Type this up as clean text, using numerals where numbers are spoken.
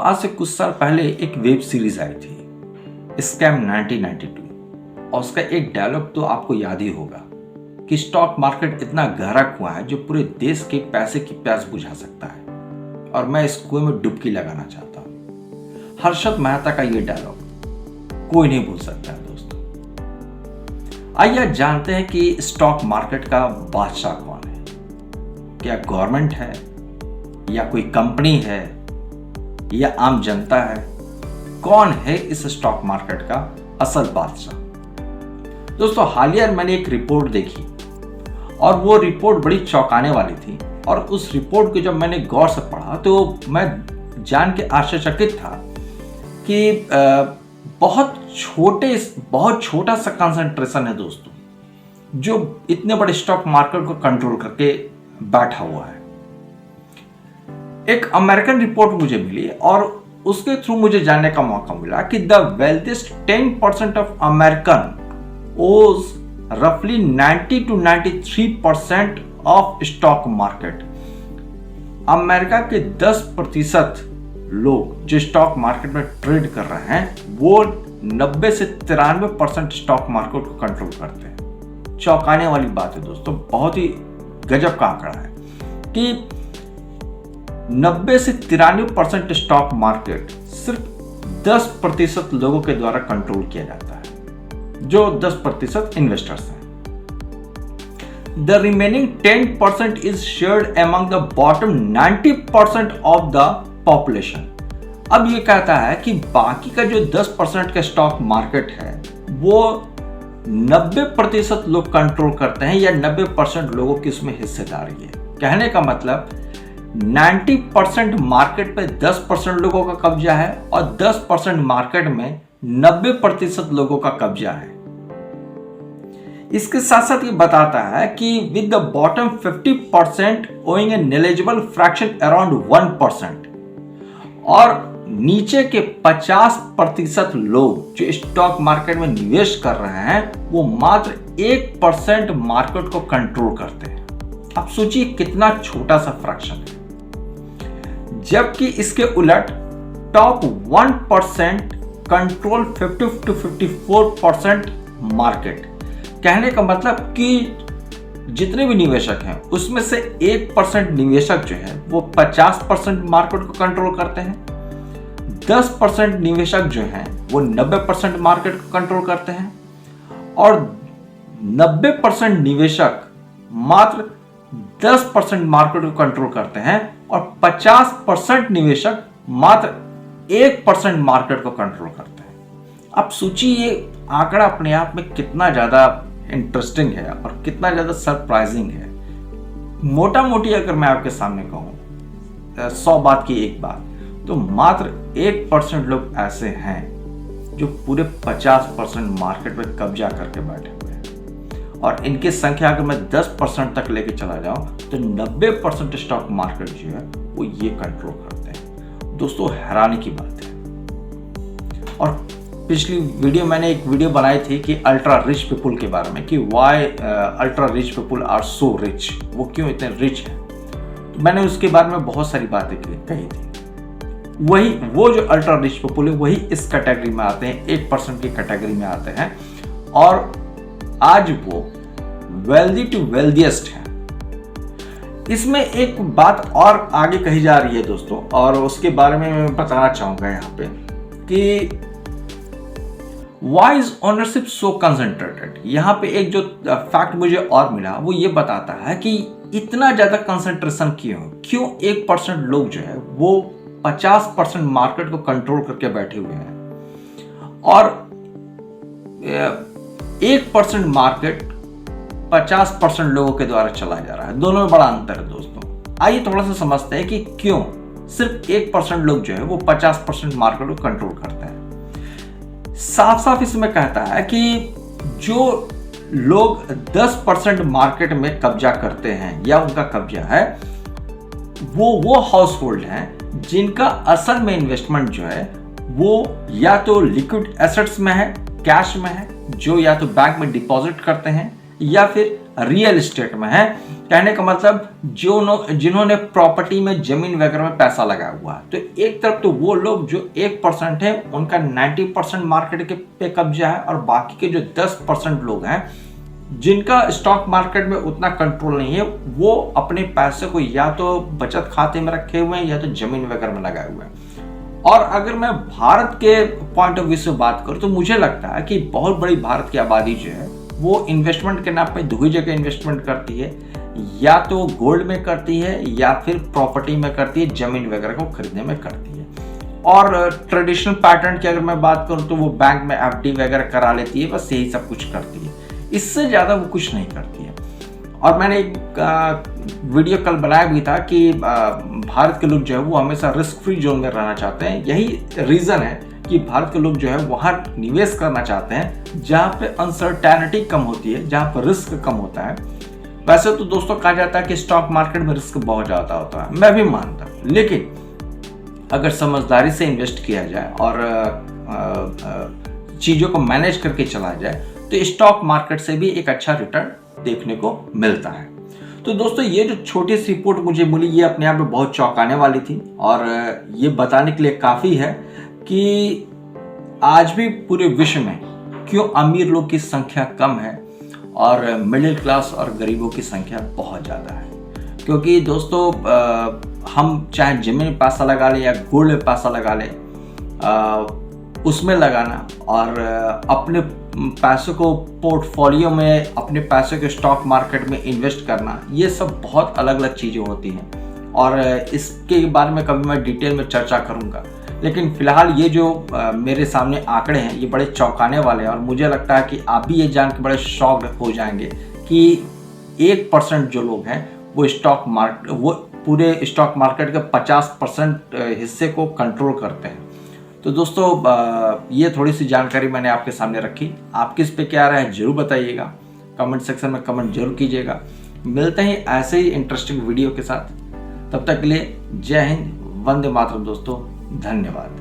आज से कुछ साल पहले एक वेब सीरीज आई थी स्कैम 1992 और उसका एक डायलॉग तो आपको याद ही होगा कि स्टॉक मार्केट इतना गहरा कुआं है जो पूरे देश के पैसे की प्यास बुझा सकता है और मैं इस कुएं में डुबकी लगाना चाहता हूं। हर्षद मेहता का यह डायलॉग कोई नहीं भूल सकता है दोस्तों। आइए जानते हैं कि स्टॉक मार्केट का बादशाह कौन है। क्या गवर्नमेंट है या कोई कंपनी है या आम जनता है? कौन है इस स्टॉक मार्केट का असल बादशाह? दोस्तों, हालिया मैंने एक रिपोर्ट देखी और वो रिपोर्ट बड़ी चौंकाने वाली थी और उस रिपोर्ट को जब मैंने गौर से पढ़ा तो मैं जान के आश्चर्यचकित था कि बहुत छोटा सा कंसंट्रेशन है दोस्तों जो इतने बड़े स्टॉक मार्केट को कंट्रोल करके बैठा हुआ है। एक अमेरिकन रिपोर्ट मुझे मिली और उसके थ्रू मुझे जानने का मौका मिला कि द वेल्थीस्ट 10% ऑफ अमेरिकन ओज रफली 90 to 93% of stock market. America के 10% लोग जो स्टॉक मार्केट में ट्रेड कर रहे हैं वो 90 से 93% स्टॉक मार्केट को कंट्रोल करते हैं। चौंकाने वाली बात है दोस्तों, बहुत ही गजब का आंकड़ा है कि 90 से 93% स्टॉक मार्केट सिर्फ 10% लोगों के द्वारा कंट्रोल किया जाता है जो 10% इन्वेस्टर्स हैं। The remaining 10% is shared among the bottom 90% of the population. अब ये कहता है कि बाकी का जो 10% का स्टॉक मार्केट है वो 90% लोग कंट्रोल करते हैं या 90% लोगों की उसमें हिस्सेदारी है। कहने का मतलब 90% मार्केट पे 10% लोगों का कब्जा है और 10% मार्केट में 90% लोगों का कब्जा है। इसके साथ साथ ये बताता है कि with the bottom 50% owing an negligible fraction around 1% और नीचे के 50% लोग जो स्टॉक मार्केट में निवेश कर रहे हैं वो मात्र 1% मार्केट को कंट्रोल करते हैं। अब सोचिए कितना छोटा सा फ्रैक्शन है। जबकि इसके उलट टॉप 1% कंट्रोल 50 to 54% मार्केट। कहने का मतलब कि जितने भी निवेशक हैं उसमें से 1% निवेशक जो है वो 50% मार्केट को कंट्रोल करते हैं, 10% निवेशक जो हैं वो 90% मार्केट को कंट्रोल करते हैं और 90% निवेशक मात्र 10% मार्केट को कंट्रोल करते हैं और 50% निवेशक मात्र 1% मार्केट को कंट्रोल करते हैं। अब सोचिए ये आंकड़ा अपने आप में कितना ज्यादा इंटरेस्टिंग है और कितना ज्यादा सरप्राइजिंग है। मोटा मोटी अगर मैं आपके सामने कहूं 100 बात की एक बात तो मात्र 1% लोग ऐसे हैं जो पूरे 50% मार्केट में कब्जा करके बैठे हुए हैं और इनकी संख्या अगर मैं 10% तक लेके चला जाऊं तो 90% स्टॉक मार्केट जो है वो ये कंट्रोल करते हैं। दोस्तों, हैरानी की बात है। और पिछली वीडियो मैंने एक वीडियो बनाई थी कि अल्ट्रा रिच पीपल के बारे में कि why ultra rich people are so rich, वो क्यों इतने रिच हैं। तो मैंने उसके बारे में बहुत सारी बातें कही थी। वही वो जो अल्ट्रा रिच पीपल है वही इस कैटेगरी में आते हैं, 1% की कैटेगरी में आते हैं और आज वो वेल्दी टू वेल्दिएस्ट है। इसमें एक बात और आगे कही जा रही है दोस्तों और उसके बारे में मैं बताना चाहूंगा यहाँ पे कि Why is ownership so concentrated? यहाँ पे एक जो फैक्ट मुझे और मिला वो ये बताता है कि इतना ज्यादा कंसंट्रेशन क्यों 1% लोग जो है वो 50% मार्केट को कंट्रोल करके बैठे हुए हैं और 1% मार्केट 50% लोगों के द्वारा चलाया जा रहा है। दोनों में बड़ा अंतर है दोस्तों। आइए थोड़ा सा समझते हैं कि क्यों सिर्फ 1% लोग जो है वो 50% मार्केट को कंट्रोल करते हैं। साफ साफ इसमें कहता है कि जो लोग 10% मार्केट में कब्जा करते हैं या उनका कब्जा है वो हाउस होल्ड हैं जिनका असल में इन्वेस्टमेंट जो है वो या तो लिक्विड एसेट्स में है, कैश में है, जो या तो बैंक में डिपॉजिट करते हैं या फिर रियल एस्टेट में है। कहने का मतलब जिन्होंने प्रॉपर्टी में जमीन वगैरह में पैसा लगाया हुआ है। तो एक तरफ तो वो लोग जो 1% है उनका 90% मार्केट के पे कब्जा है, और बाकी के जो 10% लोग हैं जिनका स्टॉक मार्केट में उतना कंट्रोल नहीं है, वो अपने पैसे को या तो बचत खाते में रखे हुए हैं या तो जमीन वगैरह में लगाए हुए हैं। और अगर मैं भारत के पॉइंट ऑफ व्यू से बात करूं तो मुझे लगता है कि बहुत बड़ी भारत की आबादी जो है वो इन्वेस्टमेंट के नाम पे दो ही जगह इन्वेस्टमेंट करती है, या तो गोल्ड में करती है या फिर प्रॉपर्टी में करती है, जमीन वगैरह को खरीदने में करती है। और ट्रेडिशनल पैटर्न की अगर मैं बात करूं तो वो बैंक में एफडी वगैरह करा लेती है, बस यही सब कुछ करती है, इससे ज़्यादा वो कुछ नहीं करती है। और मैंने एक वीडियो कल बनाया भी था कि भारत के लोग जो है वो हमेशा रिस्क फ्री जोन में रहना चाहते हैं। यही रीज़न है कि भारत के लोग जो है वहाँ निवेश करना चाहते हैं जहाँ पे अनसर्टेनिटी कम होती है, जहाँ पर रिस्क कम होता है। वैसे तो दोस्तों कहा जाता है कि स्टॉक मार्केट में रिस्क बहुत ज़्यादा होता है, मैं भी मानता हूँ, लेकिन अगर समझदारी से इन्वेस्ट किया जाए और चीज़ों को मैनेज करके चला जाए तो स्टॉक मार्केट से भी एक अच्छा रिटर्न देखने को मिलता है। तो दोस्तों ये जो छोटी सी रिपोर्ट मुझे मिली ये अपने आप में बहुत चौंकाने वाली थी, और ये बताने के लिए काफ़ी है कि आज भी पूरे विश्व में क्यों अमीर लोग की संख्या कम है और मिडिल क्लास और गरीबों की संख्या बहुत ज़्यादा है। क्योंकि दोस्तों हम चाहे जमीन में पैसा लगा लें या गोल्ड में पैसा लगा लें, उसमें लगाना और अपने पैसों को पोर्टफोलियो में अपने पैसों के स्टॉक मार्केट में इन्वेस्ट करना, ये सब बहुत अलग अलग चीज़ें होती हैं, और इसके बारे में कभी मैं डिटेल में चर्चा करूँगा। लेकिन फ़िलहाल ये जो मेरे सामने आंकड़े हैं ये बड़े चौंकाने वाले हैं, और मुझे लगता है कि आप भी ये जान के बड़े शॉक्ड हो जाएंगे कि 1% जो लोग हैं वो पूरे स्टॉक मार्केट के 50% हिस्से को कंट्रोल करते हैं। तो दोस्तों ये थोड़ी सी जानकारी मैंने आपके सामने रखी। आपकी इस पे क्या राय है जरूर बताइएगा, कमेंट सेक्शन में कमेंट जरूर कीजिएगा। मिलते हैं ऐसे ही इंटरेस्टिंग वीडियो के साथ, तब तक के लिए जय हिंद, वंदे मातरम दोस्तों, धन्यवाद।